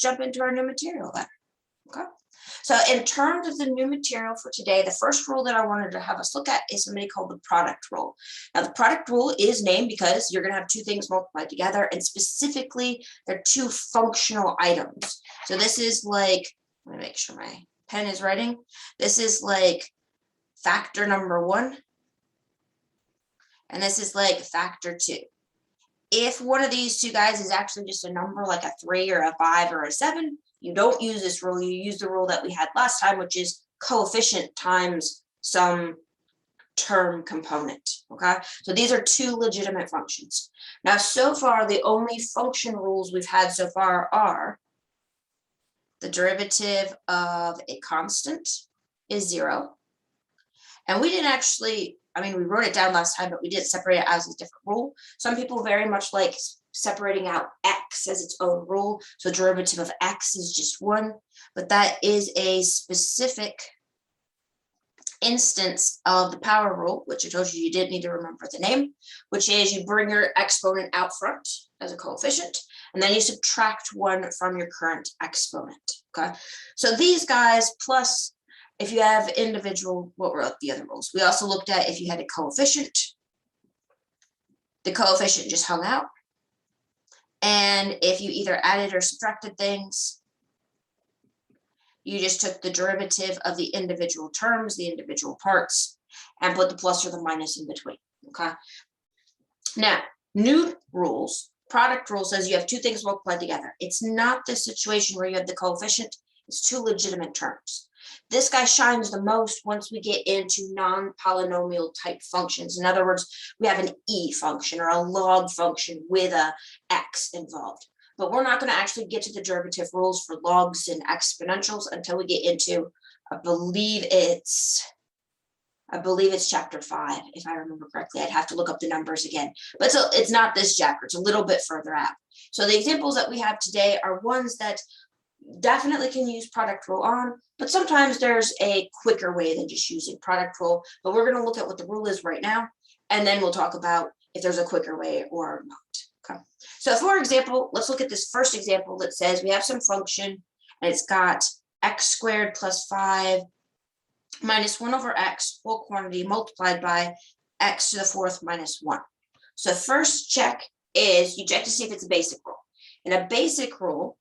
jump into our new material then. Okay. So in terms of the new material for today, the first rule that I wanted to have us look at is something called the product rule. Now, the product rule is named because you're going to have two things multiplied together, and specifically, they're two functional items. So this is like, let me make sure my pen is writing. This is like factor number 1, and this is like factor 2. If one of these two guys is actually just a number like a 3 or a 5 or a 7, you don't use this rule. You use the rule that we had last time, which is coefficient times some term component, okay? So these are two legitimate functions. Now, so far, the only function rules we've had so far are the derivative of a constant is 0. And we didn't actually, I mean, we wrote it down last time, but we didn't separate it as a different rule. Some people very much like separating out x as its own rule. So derivative of x is just 1, but that is a specific instance of the power rule, which I told you didn't need to remember the name, which is you bring your exponent out front as a coefficient, and then you subtract 1 from your current exponent, okay? So these guys, plus if you have individual, what were the other rules? We also looked at if you had a coefficient, the coefficient just hung out. And if you either added or subtracted things, you just took the derivative of the individual terms, the individual parts, and put the plus or the minus in between, okay? Now, new rules, product rule says you have two things multiplied together. It's not the situation where you have the coefficient, it's two legitimate terms. This guy shines the most once we get into non-polynomial type functions. In other words, we have an e function or a log function with a x involved. But we're not going to actually get to the derivative rules for logs and exponentials until we get into, I believe it's chapter 5, if I remember correctly. I'd have to look up the numbers again. But so it's not this chapter, it's a little bit further out. So the examples that we have today are ones that definitely can use product rule on, but sometimes there's a quicker way than just using product rule. But we're going to look at what the rule is right now, and then we'll talk about if there's a quicker way or not. Okay. So for example, let's look at this first example that says we have some function, and it's got x squared plus 5 minus 1 over x whole quantity multiplied by x to the 4th minus 1. So first check is you check to see if it's a basic rule. And a basic rule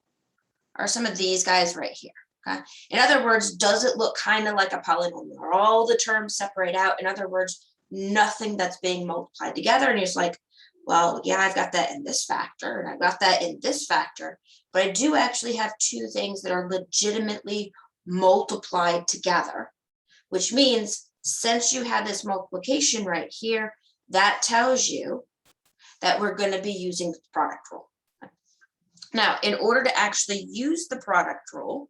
are some of these guys right here. Okay. In other words, does it look kind of like a polynomial? Or all the terms separate out? In other words, nothing that's being multiplied together. And you're just like, well, yeah, I've got that in this factor, and I've got that in this factor, but I do actually have two things that are legitimately multiplied together, which means since you have this multiplication right here, that tells you that we're going to be using the product rule. Now, in order to actually use the product rule,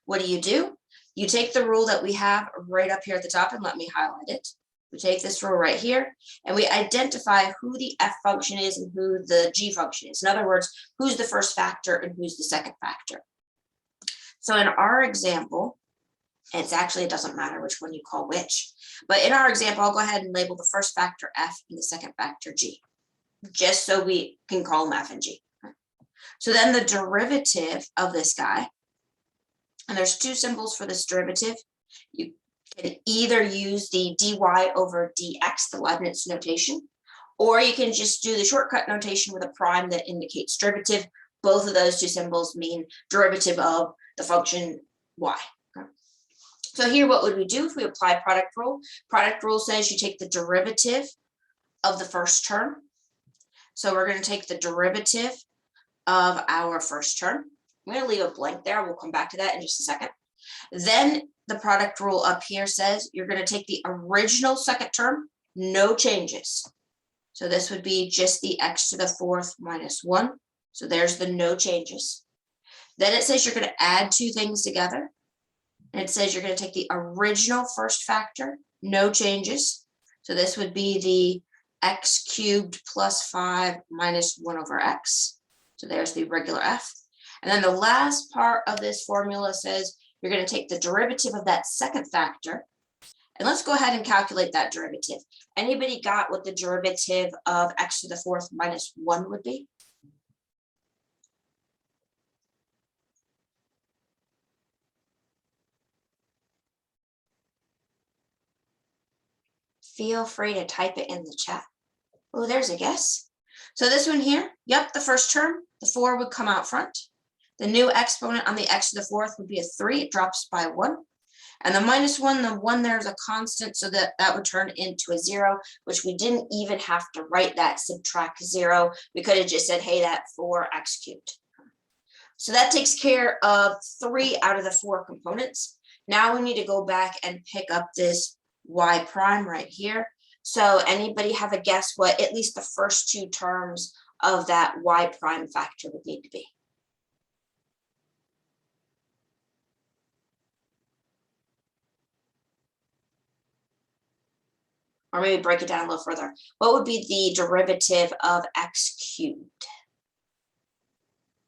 what do? You take the rule that we have right up here at the top, and let me highlight it. We take this rule right here, and we identify who the f function is and who the g function is. In other words, who's the first factor and who's the second factor. So in our example, and it doesn't matter which one you call which, but in our example, I'll go ahead and label the first factor f and the second factor g, just so we can call them f and g. So then the derivative of this guy, and there's two symbols for this derivative. You can either use the dy over dx, the Leibniz notation, or you can just do the shortcut notation with a prime that indicates derivative. Both of those two symbols mean derivative of the function y. Okay. So here, what would we do if we apply product rule? Product rule says you take the derivative of the first term. So we're going to take the derivative of our first term. I'm going to leave a blank there. We'll come back to that in just a second. Then the product rule up here says you're going to take the original second term, no changes. So this would be just the x to the 4th minus 1. So there's the no changes. Then it says you're going to add two things together. And it says you're going to take the original first factor, no changes. So this would be the x cubed plus 5 minus 1 over x. So there's the regular f. And then the last part of this formula says you're going to take the derivative of that second factor. And let's go ahead and calculate that derivative. Anybody got what the derivative of x to the 4th minus 1 would be? Feel free to type it in the chat. Oh, there's a guess. So this one here, yep, the first term, the 4 would come out front. The new exponent on the x to the 4th would be a 3. It drops by 1. And the -1, the 1 there is a constant, so that would turn into a 0, which we didn't even have to write that subtract 0. We could have just said, hey, that 4x cubed. So that takes care of 3 out of the 4 components. Now we need to go back and pick up this y prime right here. So anybody have a guess what at least the first 2 terms of that y prime factor would need to be? Or maybe break it down a little further. What would be the derivative of x cubed?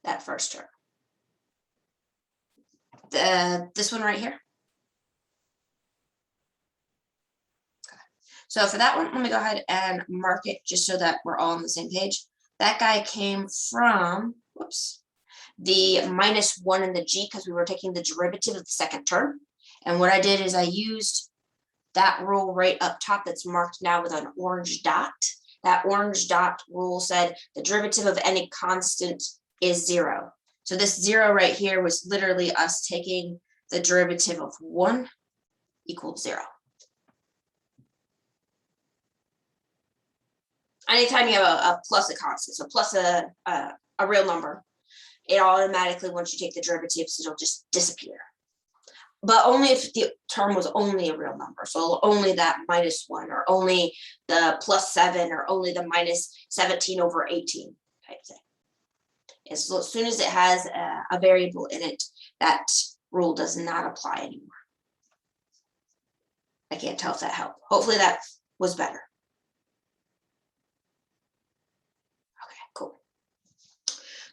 That first term. This one right here. Okay. So for that one, let me go ahead and mark it just so that we're all on the same page. That guy came from, whoops, the -1 in the g, because we were taking the derivative of the second term. And what I did is I used that rule right up top that's marked now with an orange dot. That orange dot rule said the derivative of any constant is 0. So this 0 right here was literally us taking the derivative of 1 equals 0. Anytime you have a plus a constant, so plus a real number, it automatically, once you take the derivatives, it'll just disappear. But only if the term was only a real number. So only that -1, or only the +7, or only the -17/18 type thing. And so as soon as it has a variable in it, that rule does not apply anymore. I can't tell if that helped. Hopefully that was better. Okay, cool.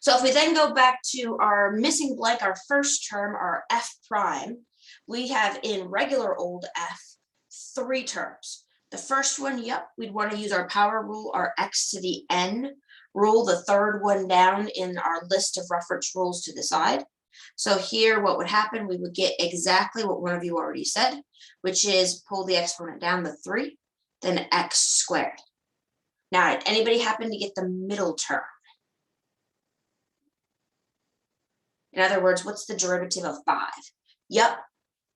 So if we then go back to our missing blank, our first term, our f prime, we have in regular old f 3 terms. The first one, yep, we'd want to use our power rule, our x to the n rule, the third one down in our list of reference rules to the side. So here what would happen, we would get exactly what one of you already said, which is pull the exponent down to 3, then x squared. Now, did anybody happen to get the middle term? In other words, what's the derivative of 5? Yep,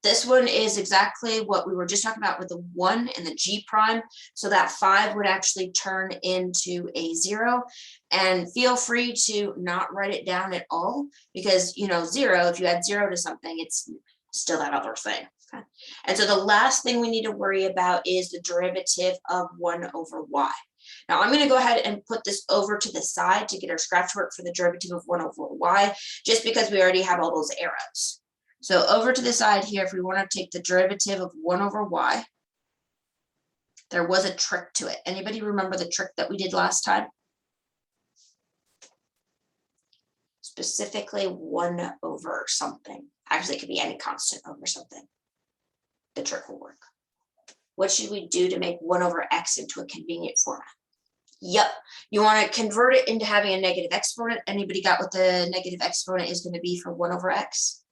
this one is exactly what we were just talking about with the 1 and the g prime. So that 5 would actually turn into a 0. And feel free to not write it down at all, because, 0, if you add 0 to something, it's still that other thing. Okay? And so the last thing we need to worry about is the derivative of 1/y. Now I'm going to go ahead and put this over to the side to get our scratch work for the derivative of 1/y, just because we already have all those arrows. So over to the side here, if we want to take the derivative of 1/y, there was a trick to it. Anybody remember the trick that we did last time? Specifically 1 over something. Actually, it could be any constant over something. The trick will work. What should we do to make 1/x into a convenient format? Yep, you want to convert it into having a negative exponent. Anybody got what the negative exponent is going to be for 1/x?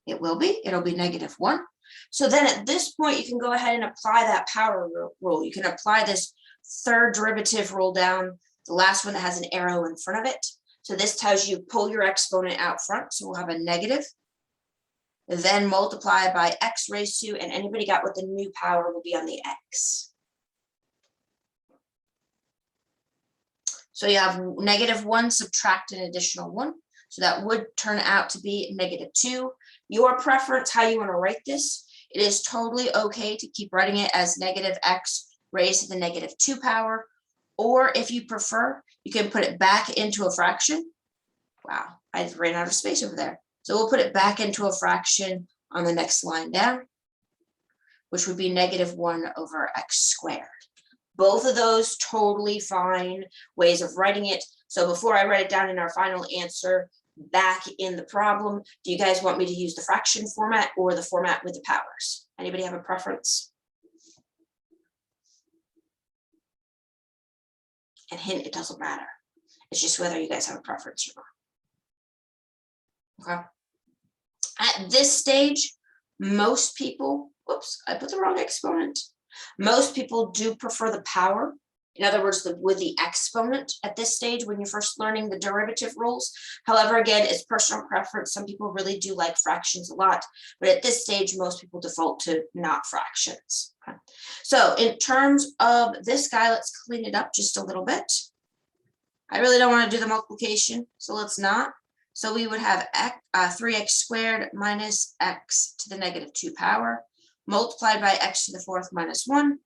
It will be. It'll be -1. So then at this point, you can go ahead and apply that power rule. You can apply this third derivative rule down, the last one that has an arrow in front of it. So this tells you pull your exponent out front. So we'll have a negative, then multiply by x raised to, and anybody got what the new power will be on the x? So you have -1 subtract an additional 1. So that would turn out to be -2. Your preference, how you want to write this, it is totally okay to keep writing it as -x raised to the -2 power. Or if you prefer, you can put it back into a fraction. Wow, I ran out of space over there. So we'll put it back into a fraction on the next line down, which would be -1/x squared. Both of those totally fine ways of writing it. So before I write it down in our final answer back in the problem, do you guys want me to use the fraction format or the format with the powers? Anybody have a preference? And hint, it doesn't matter. It's just whether you guys have a preference or not. Okay. At this stage, most people whoops, I put the wrong exponent. Most people do prefer the power. In other words, with the exponent at this stage when you're first learning the derivative rules. However, again, it's personal preference. Some people really do like fractions a lot, but at this stage, most people default to not fractions. Okay. So in terms of this guy, let's clean it up just a little bit. I really don't want to do the multiplication, so let's not. So we would have 3x squared minus x to the negative 2 power, multiplied by x to the 4th minus 1,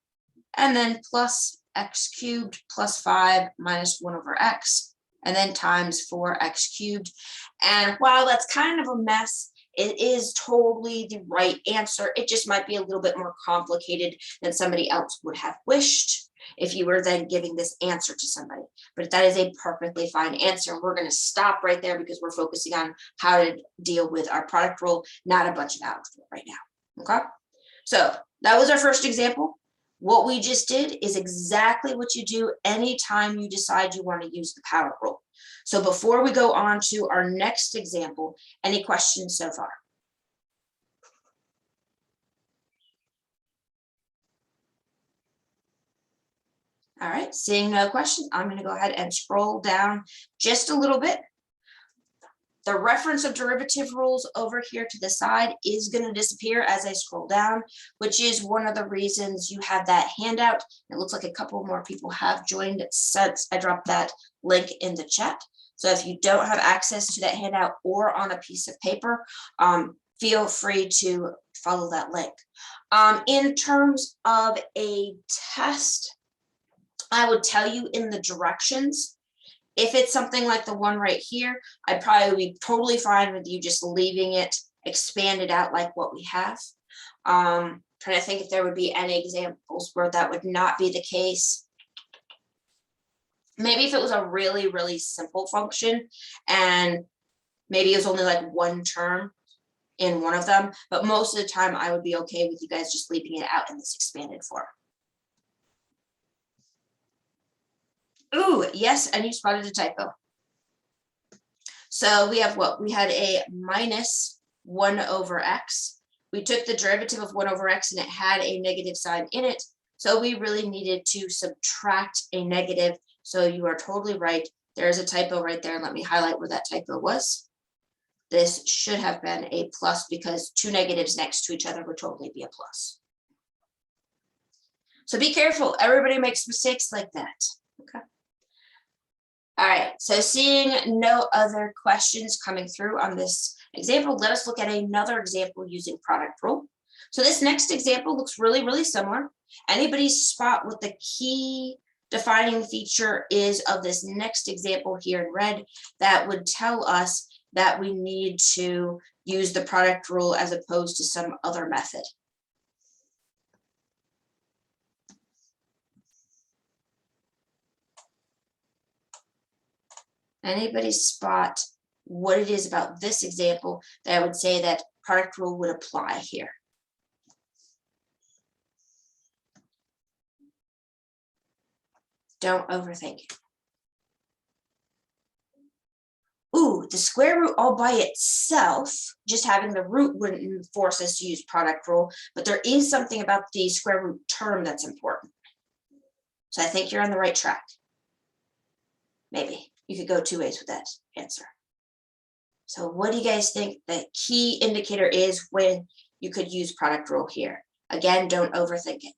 and then plus x cubed plus 5 minus 1 over x, and then times 4x cubed. And while that's kind of a mess, it is totally the right answer. It just might be a little bit more complicated than somebody else would have wished if you were then giving this answer to somebody. But that is a perfectly fine answer. We're going to stop right there because we're focusing on how to deal with our product rule, not a bunch of algebra right now. Okay? So that was our first example. What we just did is exactly what you do anytime you decide you want to use the power rule. So before we go on to our next example, any questions so far? All right, seeing no questions, I'm going to go ahead and scroll down just a little bit. The reference of derivative rules over here to the side is going to disappear as I scroll down, which is one of the reasons you have that handout. It looks like a couple more people have joined since I dropped that link in the chat. So if you don't have access to that handout or on a piece of paper, feel free to follow that link. In terms of a test, I would tell you in the directions. If it's something like the one right here, I'd probably be totally fine with you just leaving it expanded out like what we have. Trying to think if there would be any examples where that would not be the case. Maybe if it was a really, really simple function and maybe it was only like one term in one of them, but most of the time I would be okay with you guys just leaving it out in this expanded form. Ooh, yes, and you spotted a typo. So we have what? We had a minus 1 over x. We took the derivative of 1 over x and it had a negative sign in it. So we really needed to subtract a negative. So you are totally right. There's a typo right there. Let me highlight where that typo was. This should have been a plus because two negatives next to each other would totally be a plus. So be careful. Everybody makes mistakes like that. Okay. All right, so seeing no other questions coming through on this example, let us look at another example using product rule. So this next example looks really, really similar. Anybody spot what the key defining feature is of this next example here in red that would tell us that we need to use the product rule as opposed to some other method? Anybody spot what it is about this example that I would say that product rule would apply here? Don't overthink it. Ooh, the square root all by itself, just having the root wouldn't force us to use product rule, but there is something about the square root term that's important. So I think you're on the right track. Maybe. You could go two ways with that answer. So what do you guys think the key indicator is when you could use product rule here? Again, don't overthink it.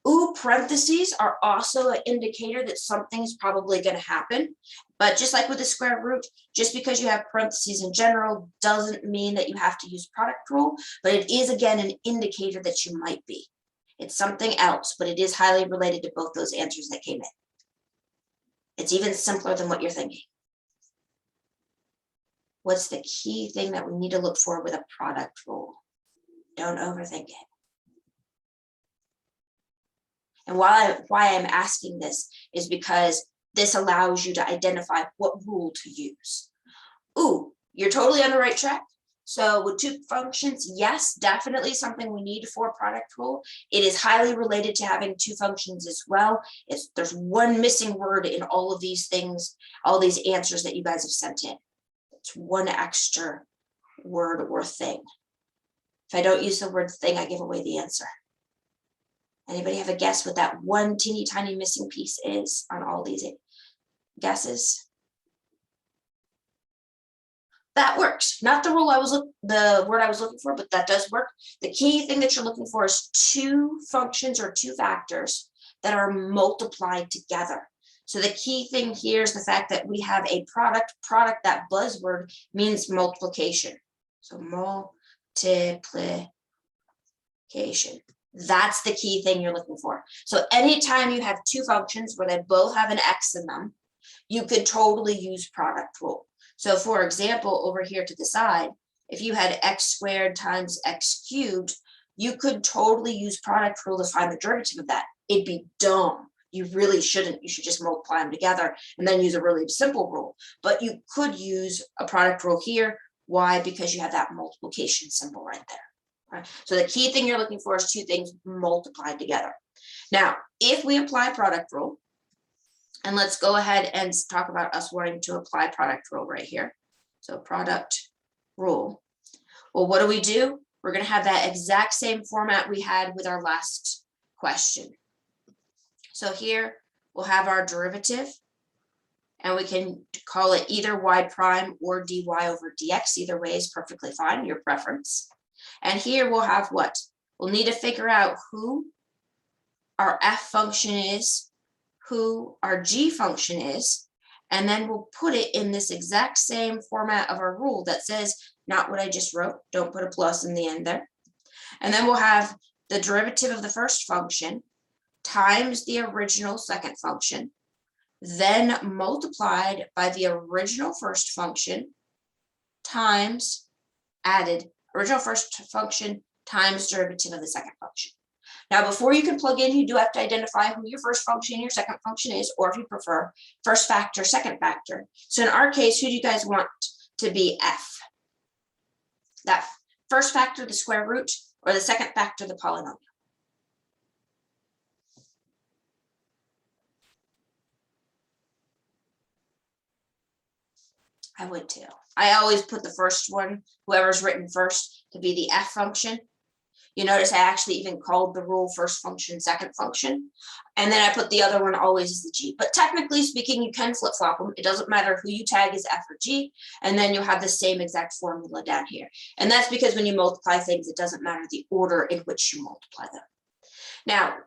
Ooh, parentheses are also an indicator that something's probably going to happen. But just like with the square root, just because you have parentheses in general doesn't mean that you have to use product rule, but it is, again, an indicator that you might be. It's something else, but it is highly related to both those answers that came in. It's even simpler than what you're thinking. What's the key thing that we need to look for with a product rule? Don't overthink it. And why I'm asking this is because this allows you to identify what rule to use. Ooh, you're totally on the right track. So with two functions, yes, definitely something we need for product rule. It is highly related to having two functions as well. There's one missing word in all of these things, all these answers that you guys have sent in. It's one extra word or thing. If I don't use the word thing, I give away the answer. Anybody have a guess what that one teeny tiny missing piece is on all these guesses? That works. Not the rule the word I was looking for, but that does work. The key thing that you're looking for is two functions or two factors that are multiplied together. So the key thing here is the fact that we have a product. Product, that buzzword, means multiplication. So multiplication. That's the key thing you're looking for. So anytime you have two functions where they both have an x in them, you could totally use product rule. So for example, over here to the side, if you had x squared times x cubed, you could totally use product rule to find the derivative of that. It'd be dumb. You really shouldn't. You should just multiply them together and then use a really simple rule. But you could use a product rule here. Why? Because you have that multiplication symbol right there. Right? So the key thing you're looking for is two things multiplied together. Now, if we apply product rule, and let's go ahead and talk about us wanting to apply product rule right here. So product rule. Well, what do? We're going to have that exact same format we had with our last question. So here we'll have our derivative, and we can call it either y prime or dy over dx. Either way is perfectly fine, your preference. And here we'll have what? We'll need to figure out who our f function is, who our g function is, and then we'll put it in this exact same format of our rule that says, not what I just wrote, don't put a plus in the end there. And then we'll have the derivative of the first function times the original second function, then multiplied by the original first function times added original first function times derivative of the second function. Now, before you can plug in, you do have to identify who your first function and your second function is, or if you prefer, first factor, second factor. So in our case, who do you guys want to be f? That first factor, the square root, or the second factor, the polynomial? I would too. I always put the first one, whoever's written first, to be the f function. You notice I actually even called the rule first function, second function. And then I put the other one always as the g. But technically speaking, you can flip-flop them. It doesn't matter who you tag as f or g. And then you'll have the same exact formula down here. And that's because when you multiply things, it doesn't matter the order in which you multiply them. Now,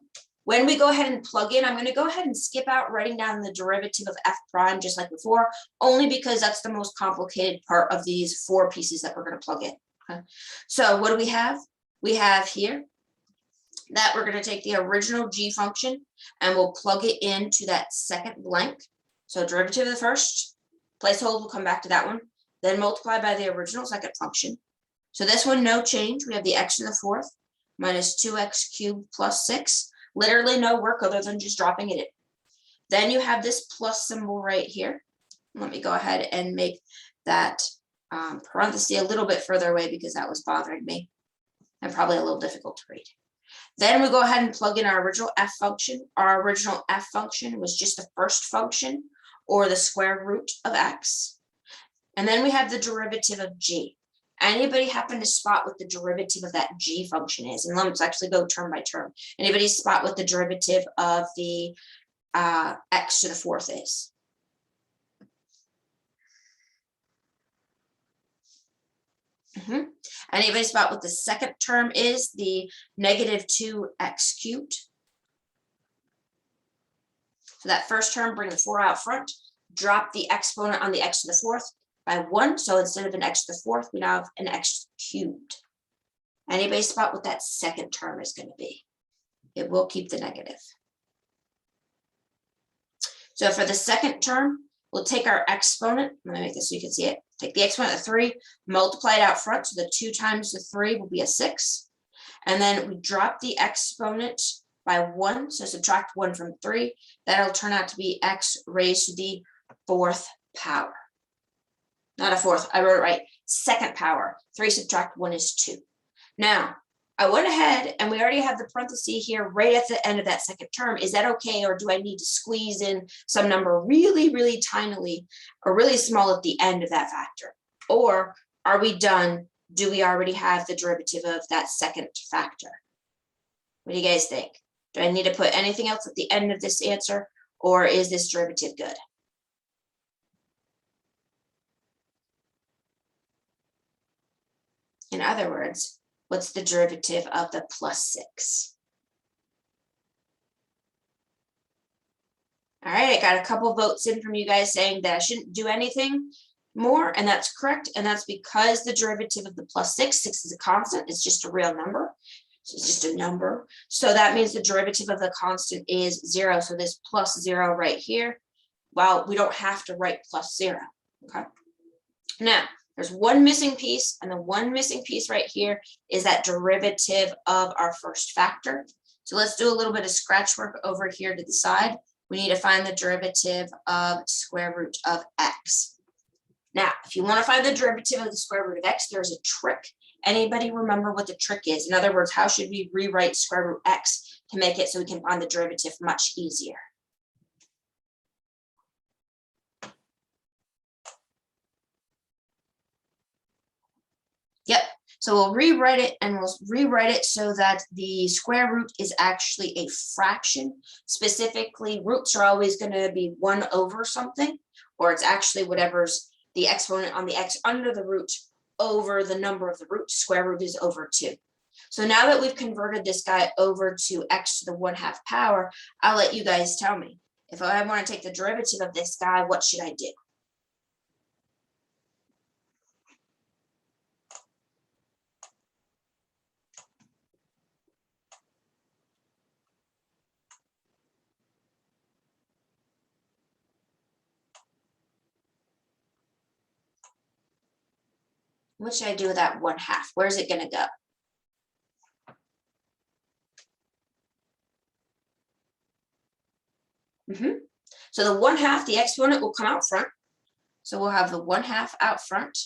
when we go ahead and plug in, I'm going to go ahead and skip out writing down the derivative of f prime just like before, only because that's the most complicated part of these four pieces that we're going to plug in. Okay? So what do we have? We have here that we're going to take the original g function and we'll plug it into that second blank. So derivative of the first, placeholder, we'll come back to that one, then multiply by the original second function. So this one, no change. We have the x to the fourth minus 2x cubed plus 6. Literally no work other than just dropping it in. Then you have this plus symbol right here. Let me go ahead and make that parenthesis a little bit further away because that was bothering me and probably a little difficult to read. Then we go ahead and plug in our original f function. Our original f function was just the first function or the square root of x. And then we have the derivative of g. Anybody happen to spot what the derivative of that g function is? And let's actually go term by term. Anybody spot what the derivative of the x to the fourth is? Anybody spot what the second term is? The negative 2x cubed. So that first term, bring the 4 out front, drop the exponent on the x to the fourth by 1. So instead of an x to the fourth, we now have an x cubed. Anybody spot what that second term is going to be? It will keep the negative. So for the second term, we'll take our exponent. Let me make this so you can see it. Take the exponent of 3, multiply it out front. So the 2 times the 3 will be a 6. And then we drop the exponent by 1. So subtract 1 from 3. That'll turn out to be x raised to the 4th power. Not a 4th, I wrote it right. 2nd power. 3 subtract 1 is 2. Now, I went ahead and we already have the parenthesis here right at the end of that second term. Is that okay? Or do I need to squeeze in some number really, really tinily or really small at the end of that factor? Or are we done do we already have the derivative of that second factor? What do you guys think? Do I need to put anything else at the end of this answer, or is this derivative good? In other words, what's the derivative of the plus 6? All right, I got a couple votes in from you guys saying that I shouldn't do anything more, and that's correct. And that's because the derivative of the plus 6 is a constant. It's just a real number. So it's just a number. So that means the derivative of the constant is 0. So this plus 0 right here, well, we don't have to write plus 0. Okay. Now, there's one missing piece, and the one missing piece right here is that derivative of our first factor. So let's do a little bit of scratch work over here to the side. We need to find the derivative of square root of x. Now, if you want to find the derivative of the square root of x, there's a trick. Anybody remember what the trick is? In other words, how should we rewrite square root x to make it so we can find the derivative much easier? Yep. So we'll rewrite it, and we'll rewrite it so that the square root is actually a fraction. Specifically, roots are always going to be 1 over something, or it's actually whatever's the exponent on the x under the root over the number of the root. Square root is over 2. So now that we've converted this guy over to x to the 1/2 power, I'll let you guys tell me. If I want to take the derivative of this guy, what should I do? What should I do with that 1/2? Where's it going to go? So the 1/2, the exponent will come out front. So we'll have the 1/2 out front.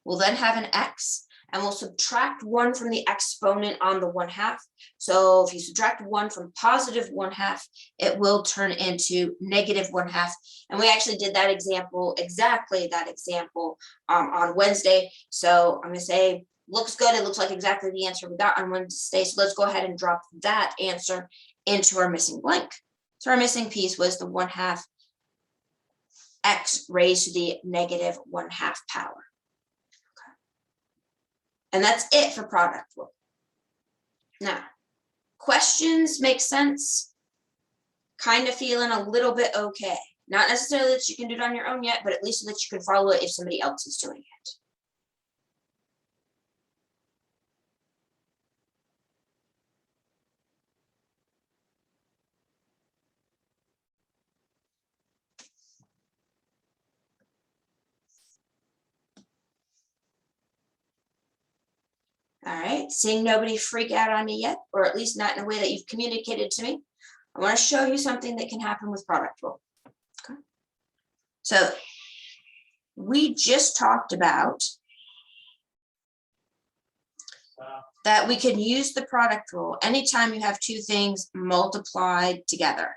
We'll then have an x, and we'll subtract 1 from the exponent on the 1/2. So if you subtract 1 from positive 1/2, it will turn into negative 1/2. And we actually did that example, exactly that example, on Wednesday. So I'm going to say, looks good. It looks like exactly the answer we got on Wednesday. So let's go ahead and drop that answer into our missing blank. So our missing piece was the 1/2 x raised to the negative 1/2 power. Okay. And that's it for product rule. Now, questions make sense? Kind of feeling a little bit okay. Not necessarily that you can do it on your own yet, but at least so that you can follow it if somebody else is doing it. All right, seeing nobody freak out on me yet, or at least not in a way that you've communicated to me, I want to show you something that can happen with product rule. Okay. So we just talked about that we can use the product rule anytime you have two things multiplied together.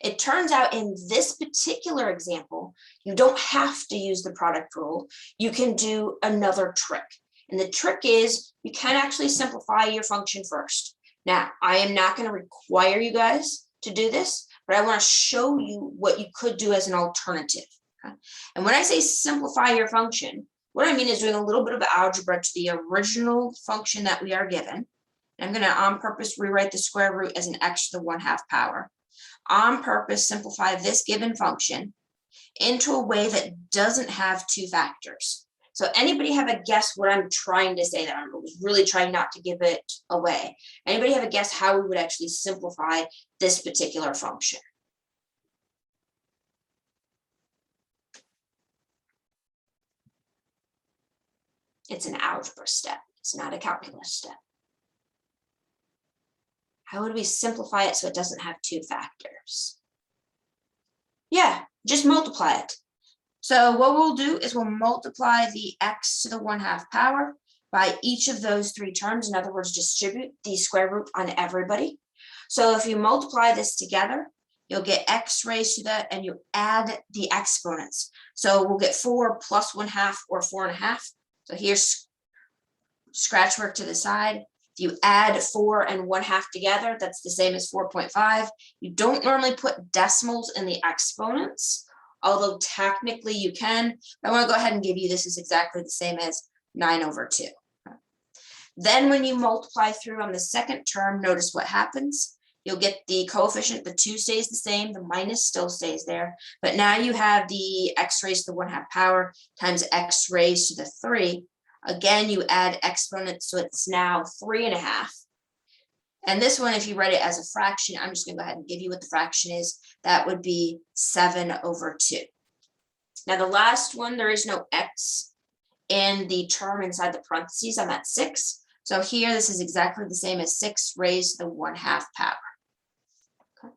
It turns out in this particular example, you don't have to use the product rule. You can do another trick. And the trick is you can actually simplify your function first. Now, I am not going to require you guys to do this, but I want to show you what you could do as an alternative. Okay? And when I say simplify your function, what I mean is doing a little bit of algebra to the original function that we are given. I'm going to on purpose rewrite the square root as an x to the 1/2 power. On purpose simplify this given function into a way that doesn't have two factors. So anybody have a guess what I'm trying to say there? I was really trying not to give it away. Anybody have a guess how we would actually simplify this particular function? It's an algebra step. It's not a calculus step. How would we simplify it so it doesn't have two factors? Yeah, just multiply it. So what we'll do is we'll multiply the x to the 1/2 power by each of those three terms. In other words, distribute the square root on everybody. So if you multiply this together, you'll get x raised to that, and you add the exponents. So we'll get 4 plus 1/2 or 4.5. So here's scratch work to the side. If you add 4 and 1/2 together, that's the same as 4.5. You don't normally put decimals in the exponents, although technically you can. I want to go ahead and give you this is exactly the same as 9/2. Then when you multiply through on the second term, notice what happens. You'll get the coefficient, the 2 stays the same, the minus still stays there, but now you have the x raised to the 1/2 power times x raised to the 3. Again, you add exponents, so it's now 3.5. And this one, if you write it as a fraction, I'm just going to go ahead and give you what the fraction is. That would be 7/2. Now, the last one, there is no x in the term inside the parentheses. I'm at 6. So here, this is exactly the same as 6 raised to the 1/2 power. Okay.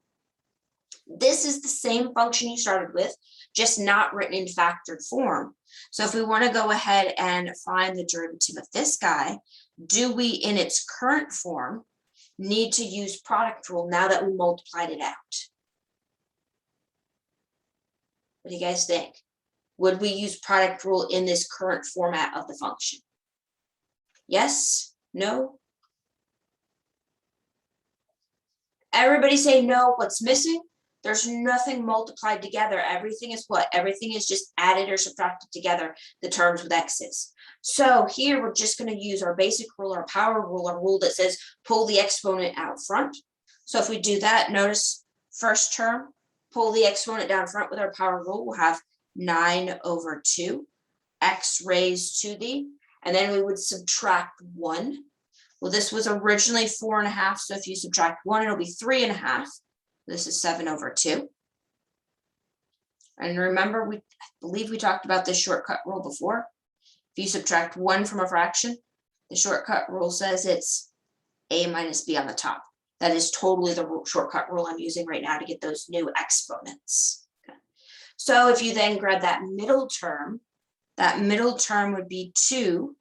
This is the same function you started with, just not written in factored form. So if we want to go ahead and find the derivative of this guy, do we, in its current form, need to use product rule now that we multiplied it out? What do you guys think? Would we use product rule in this current format of the function? Yes? No? Everybody say no. What's missing? There's nothing multiplied together. Everything is what? Everything is just added or subtracted together, the terms with x's. So here we're just going to use our basic rule, our power rule, our rule that says pull the exponent out front. So if we do that, notice first term, pull the exponent down front with our power rule, we'll have 9/2, x raised to the, and then we would subtract 1. Well, this was originally 4.5, so if you subtract 1, it'll be 3.5. This is 7/2. And remember, I believe we talked about this shortcut rule before. If you subtract 1 from a fraction, the shortcut rule says it's a minus b on the top. That is totally the shortcut rule I'm using right now to get those new exponents. Okay. So if you then grab that middle term would be 2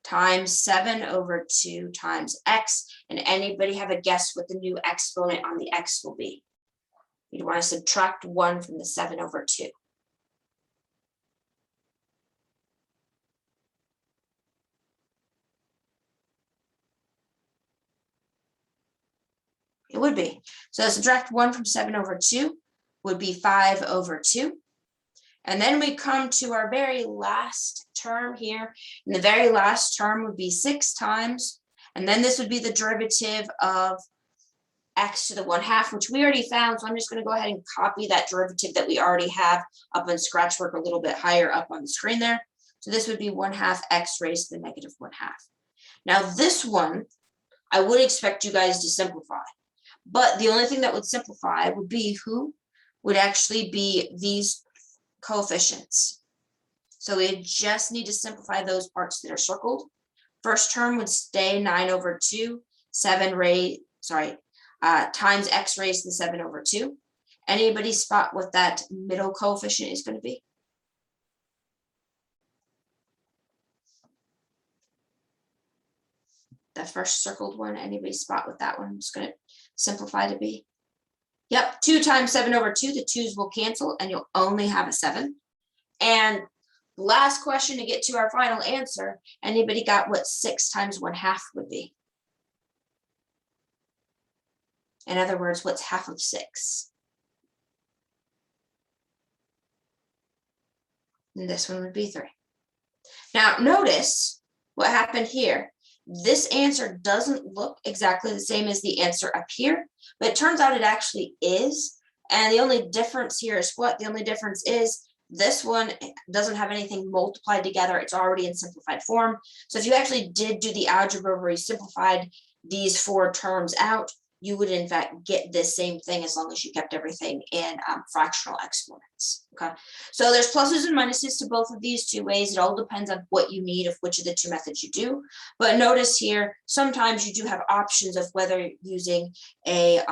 times 7/2 times x. And anybody have a guess what the new exponent on the x will be? You'd want to subtract 1 from the 7/2. It would be. So subtract 1 from 7/2 would be 5/2. And then we come to our very last term here. And the very last term would be 6 times. And then this would be the derivative of x to the 1/2, which we already found. So I'm just going to go ahead and copy that derivative that we already have up in Scratchwork a little bit higher up on the screen there. So this would be 1/2 x raised to the negative 1/2. Now this one, I would expect you guys to simplify. But the only thing that would simplify would be who would actually be these coefficients. So we just need to simplify those parts that are circled. First term would stay 9/2, times x raised to the 7/2. Anybody spot what that middle coefficient is going to be? The first circled one, anybody spot what that one is going to simplify to be? Yep, 2 times 7/2, the 2's will cancel and you'll only have a 7. And the last question to get to our final answer, anybody got what 6 times 1/2 would be? In other words, what's half of 6? And this one would be 3. Now notice what happened here. This answer doesn't look exactly the same as the answer up here, but it turns out it actually is. And the only difference here is what? The only difference is this one doesn't have anything multiplied together. It's already in simplified form. So if you actually did do the algebra where you simplified these 4 terms out, you would in fact get this same thing as long as you kept everything in fractional exponents. Okay, so there's pluses and minuses to both of these 2 ways. It all depends on what you need of which of the 2 methods you do. But notice here, sometimes you do have options of whether using a,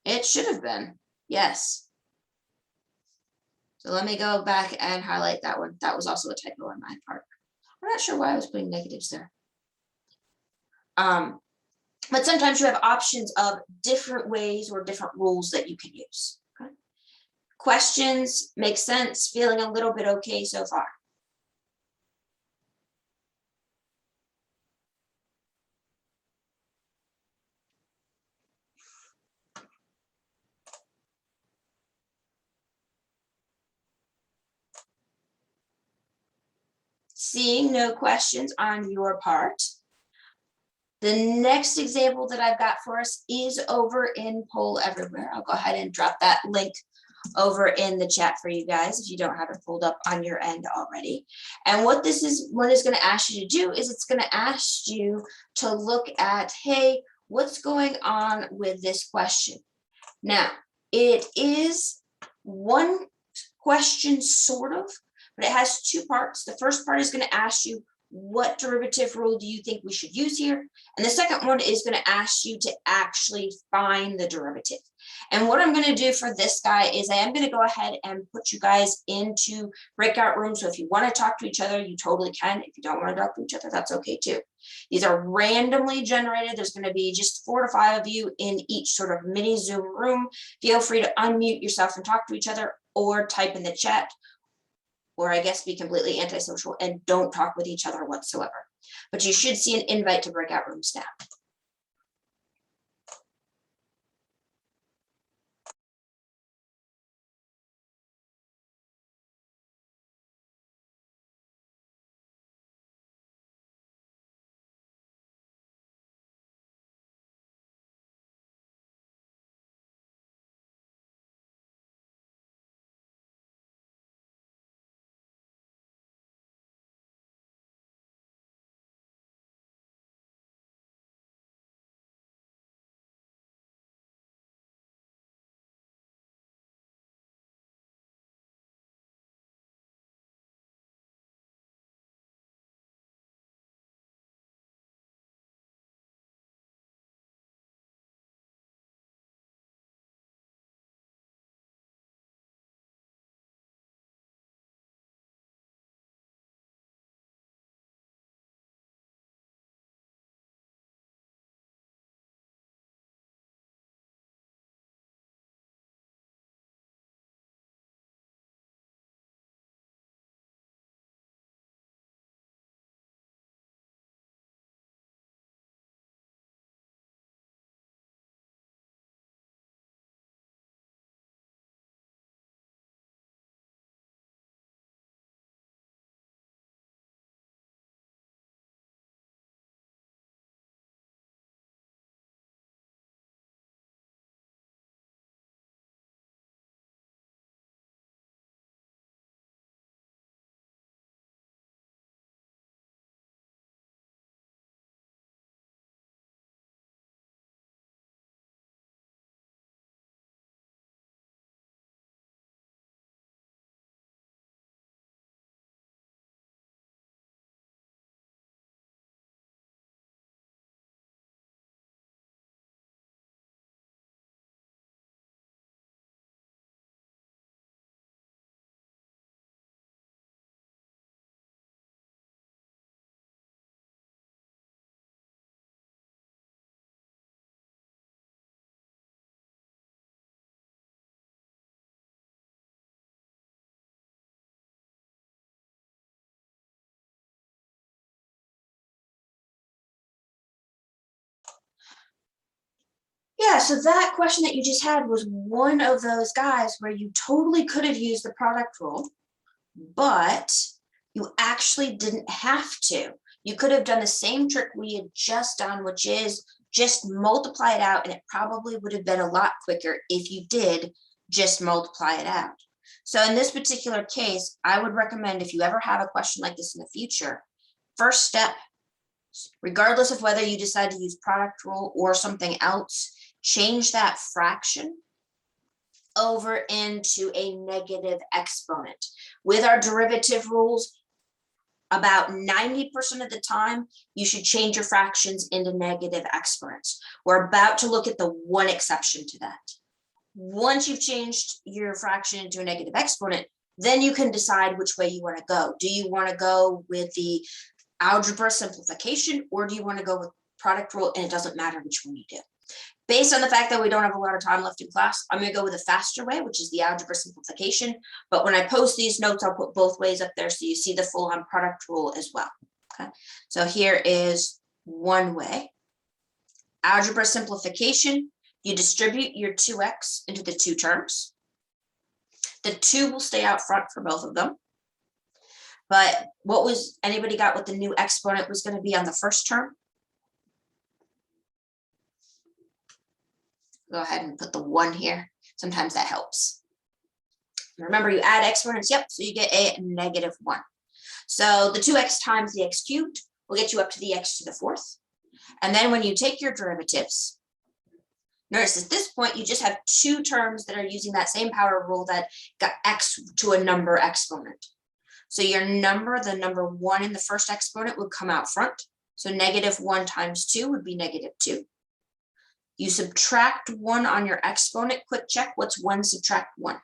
it should have been, yes. So let me go back and highlight that one. That was also a typo on my part. I'm not sure why I was putting negatives there. But sometimes you have options of different ways or different rules that you can use. Okay? Questions? Make sense? Feeling a little bit okay so far? Seeing no questions on your part. The next example that I've got for us is over in Poll Everywhere. I'll go ahead and drop that link over in the chat for you guys if you don't have it pulled up on your end already. And what it's going to ask you to do is it's going to ask you to look at, hey, what's going on with this question? Now, it is one question sort of, but it has two parts. The first part is going to ask you, what derivative rule do you think we should use here? And the second one is going to ask you to actually find the derivative. And what I'm going to do for this guy is I am going to go ahead and put you guys into breakout rooms. So if you want to talk to each other, you totally can. If you don't want to talk to each other, that's okay too. These are randomly generated. There's going to be just 4 to 5 of you in each sort of mini Zoom room. Feel free to unmute yourself and talk to each other or type in the chat, or I guess be completely antisocial and don't talk with each other whatsoever. But you should see an invite to breakout rooms now. Yeah, so that question that you just had was one of those guys where you totally could have used the product rule, but you actually didn't have to. You could have done the same trick we had just done, which is just multiply it out, and it probably would have been a lot quicker if you did just multiply it out. So in this particular case, I would recommend if you ever have a question like this in the future, first step, regardless of whether you decide to use product rule or something else, change that fraction over into a negative exponent. With our derivative rules, about 90% of the time, you should change your fractions into negative exponents. We're about to look at the one exception to that. Once you've changed your fraction into a negative exponent, then you can decide which way you want to go. Do you want to go with the algebra simplification, or do you want to go with product rule, and it doesn't matter which one you do. Based on the fact that we don't have a lot of time left in class, I'm going to go with a faster way, which is the algebra simplification. But when I post these notes, I'll put both ways up there so you see the full on product rule as well. Okay, so here is one way. Algebra simplification, you distribute your 2x into the two terms. The 2 will stay out front for both of them. But anybody got what the new exponent was going to be on the first term? Go ahead and put the 1 here. Sometimes that helps. Remember, you add exponents, yep, so you get a -1. So the 2x times the x cubed will get you up to the x to the 4th. And then when you take your derivatives, notice at this point, you just have 2 terms that are using that same power rule that got x to a number exponent. So your number, the number 1 in the first exponent would come out front. So -1 times 2 would be -2. You subtract 1 on your exponent. Quick check, what's 1 subtract 1?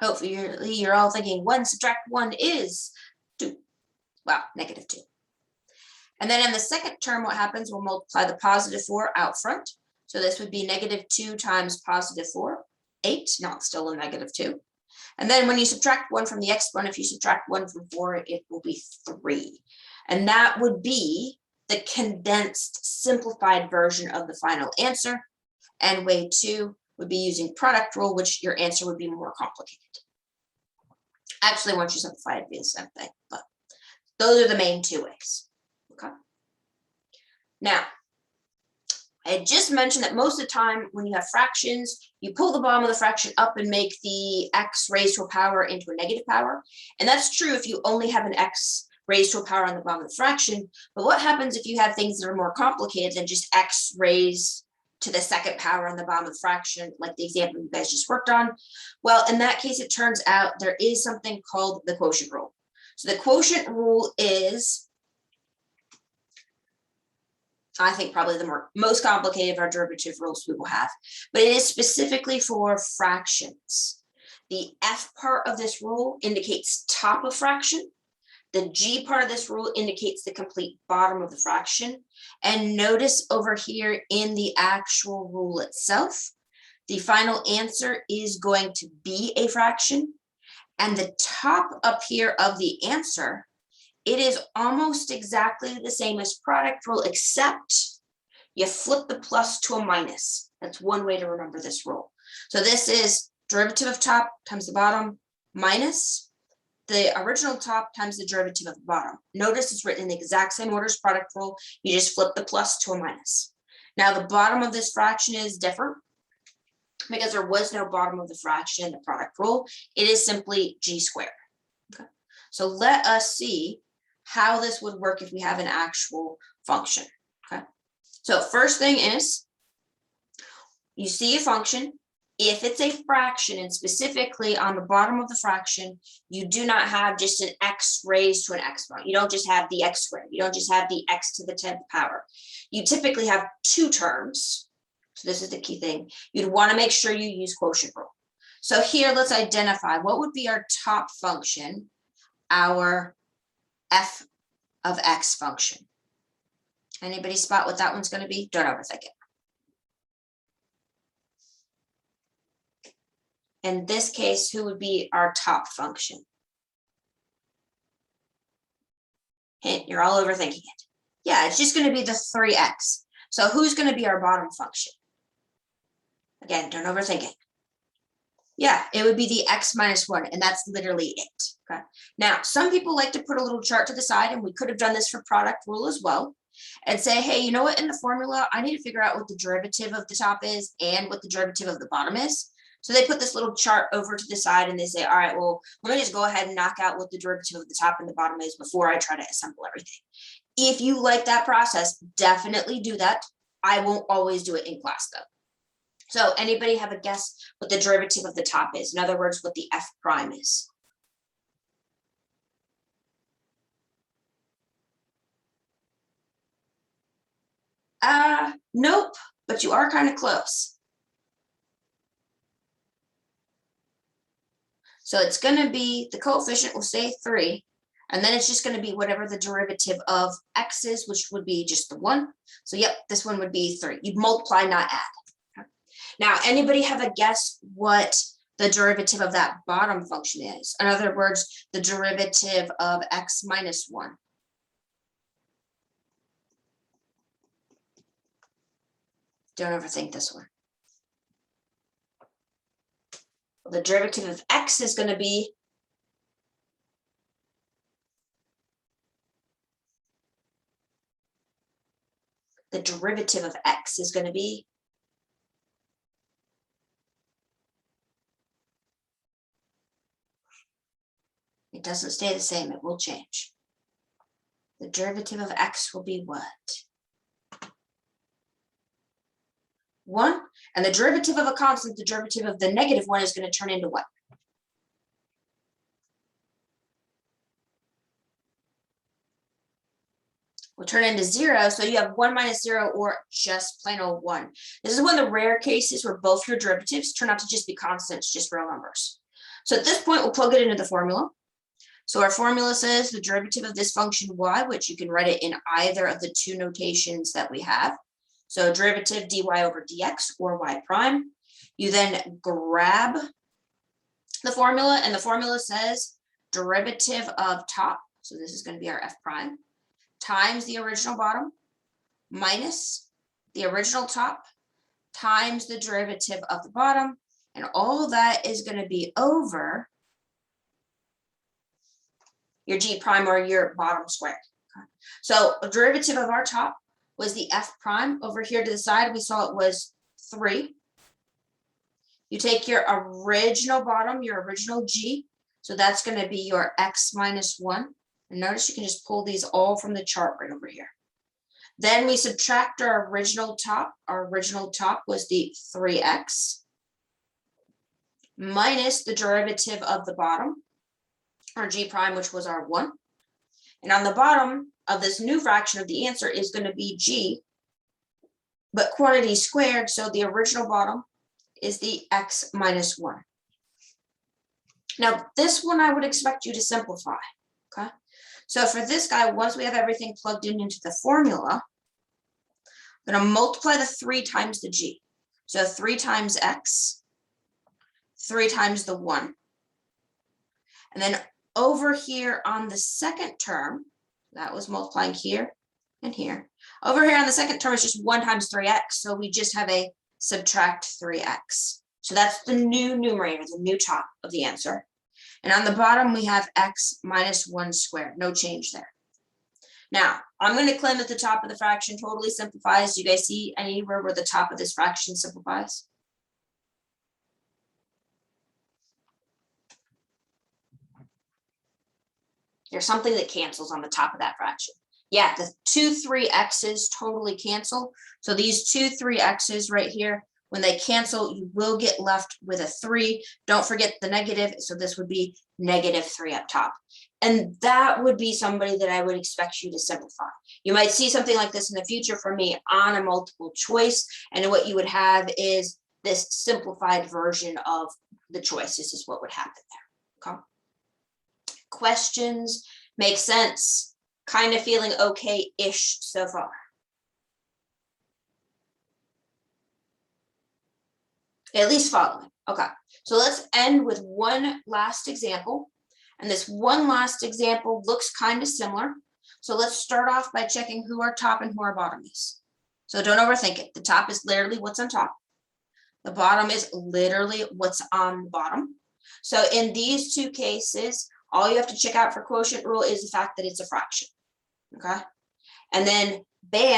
Hopefully you're all thinking 1 subtract 1 is 2. Wow, -2. And then in the second term, what happens? We'll multiply the +4 out front. So this would be -2 times +4, 8. Now it's still a -2. And then when you subtract 1 from the exponent, if you subtract 1 from 4, it will be 3. And that would be the condensed, simplified version of the final answer. And way 2 would be using product rule, which your answer would be more complicated. Actually, once you simplify it, it'd be the same thing. But those are the main 2 ways. Okay. Now, I just mentioned that most of the time when you have fractions, you pull the bottom of the fraction up and make the x raised to a power into a negative power. And that's true if you only have an x raised to a power on the bottom of the fraction. But what happens if you have things that are more complicated than just x raised to the second power on the bottom of the fraction, like the example you guys just worked on? Well, in that case, it turns out there is something called the quotient rule. So the quotient rule is, I think, probably the most complicated of our derivative rules we will have, but it is specifically for fractions. The F part of this rule indicates top of fraction. The G part of this rule indicates the complete bottom of the fraction. And notice over here in the actual rule itself, the final answer is going to be a fraction. And the top up here of the answer, it is almost exactly the same as product rule, except you flip the plus to a minus. That's one way to remember this rule. So this is derivative of top times the bottom minus the original top times the derivative of the bottom. Notice it's written in the exact same order as product rule. You just flip the plus to a minus. Now the bottom of this fraction is different because there was no bottom of the fraction in the product rule. It is simply g squared. Okay. So let us see how this would work if we have an actual function. Okay. So first thing is, you see a function. If it's a fraction, and specifically on the bottom of the fraction, you do not have just an x raised to an exponent. You don't just have the x squared. You don't just have the x to the 10th power. You typically have 2 terms. So this is the key thing. You'd want to make sure you use quotient rule. So here, let's identify what would be our top function, our f of x function. Anybody spot what that one's going to be? Don't overthink it. In this case, who would be our top function? Hint, you're all overthinking it. Yeah, it's just going to be the 3x. So who's going to be our bottom function? Again, don't overthink it. Yeah, it would be the x minus 1, and that's literally it. Okay. Now, some people like to put a little chart to the side, and we could have done this for product rule as well, and say, hey, you know what, in the formula, I need to figure out what the derivative of the top is and what the derivative of the bottom is. So they put this little chart over to the side and they say, all right, well, let me just go ahead and knock out what the derivative of the top and the bottom is before I try to assemble everything. If you like that process, definitely do that. I won't always do it in class though. So anybody have a guess what the derivative of the top is? In other words, what the f prime is? Nope, but you are kind of close. So it's going to be, the coefficient will say 3, And then it's just going to be whatever the derivative of x is, which would be just the 1. So yep, this one would be 3. You'd multiply, not add. Okay. Now, anybody have a guess what the derivative of that bottom function is? In other words, the derivative of x minus 1. Don't overthink this one. Well, the derivative of x is going to be the derivative of x is going to be it doesn't stay the same, it will change. The derivative of x will be what? 1. And the derivative of a constant, the derivative of the negative 1 is going to turn into what? Will turn into 0. So you have 1 minus 0 or just plain old 1. This is one of the rare cases where both your derivatives turn out to just be constants, just real numbers. So at this point, we'll plug it into the formula. So our formula says the derivative of this function y, which you can write it in either of the two notations that we have. So derivative dy over dx or y prime. You then grab the formula, and the formula says derivative of top, so this is going to be our f prime, times the original bottom minus the original top times the derivative of the bottom, and all that is going to be over your g prime or your bottom squared. Okay. So a derivative of our top was the f prime. Over here to the side, we saw it was 3. You take your original bottom, your original g, so that's going to be your x minus 1. And notice you can just pull these all from the chart right over here. Then we subtract our original top. Our original top was the 3x minus the derivative of the bottom, our g prime, which was our 1. And on the bottom of this new fraction of the answer is going to be g, but quantity squared, so the original bottom is the x minus 1. Now, this one I would expect you to simplify, okay? So for this guy, once we have everything plugged in into the formula, I'm going to multiply the 3 times the g. So 3 times x, 3 times the 1. And then over here on the second term, that was multiplying here and here. Over here on the second term is just 1 times 3x. So we just have a subtract 3x. So that's the new numerator, the new top of the answer. And on the bottom, we have x minus 1 squared. No change there. Now, I'm going to claim that the top of the fraction totally simplifies. Do you guys see anywhere where the top of this fraction simplifies? There's something that cancels on the top of that fraction. Yeah, the 2 3x's totally cancel. So these 2 3x's right here, when they cancel, you will get left with a 3. Don't forget the negative. So this would be negative 3 up top. And that would be somebody that I would expect you to simplify. You might see something like this in the future from me on a multiple choice. And what you would have is this simplified version of the choice. This is what would happen there. Okay. Questions? Make sense? Kind of feeling okay-ish so far. At least following. Okay, so let's end with one last example. And this one last example looks kind of similar. So let's start off by checking who our top and who our bottom is. So don't overthink it. The top is literally what's on top. The bottom is literally what's on the bottom. So in these two cases, all you have to check out for quotient rule is the fact that it's a fraction. Okay, and then bam.